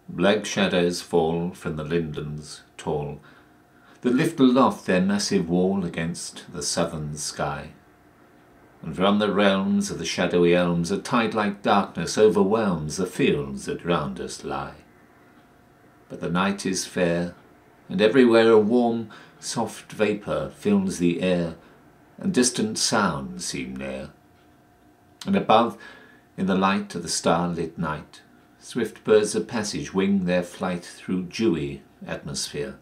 Black shadows fall from the lindens tall, that lift aloft their massive wall against the southern sky. And from the realms of the shadowy elms a tide-like darkness overwhelms the fields that round us lie. But the night is fair, and everywhere a warm, soft vapour fills the air, and distant sounds seem near. And above, in the light of the star-lit night, swift birds of passage wing their flight through dewy atmosphere.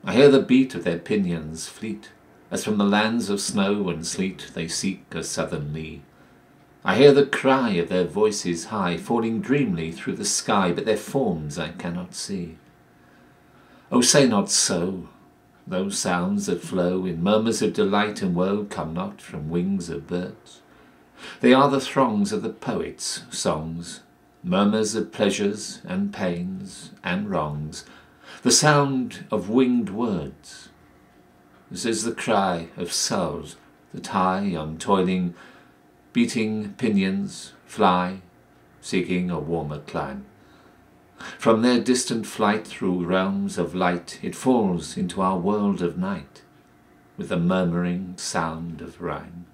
I hear the beat of their pinions fleet, as from the lands of snow and sleet they seek a southern lee. I hear the cry of their voices high, falling dreamily through the sky, but their forms I cannot see. Oh, say not so! Those sounds that flow in murmurs of delight and woe come not from wings of birds. They are the throngs of the poet's songs, murmurs of pleasures and pains and wrongs, the sound of winged words. This is the cry of souls that high on toiling, beating pinions fly, seeking a warmer clime. From their distant flight through realms of light it falls into our world of night with the murmuring sound of rhyme.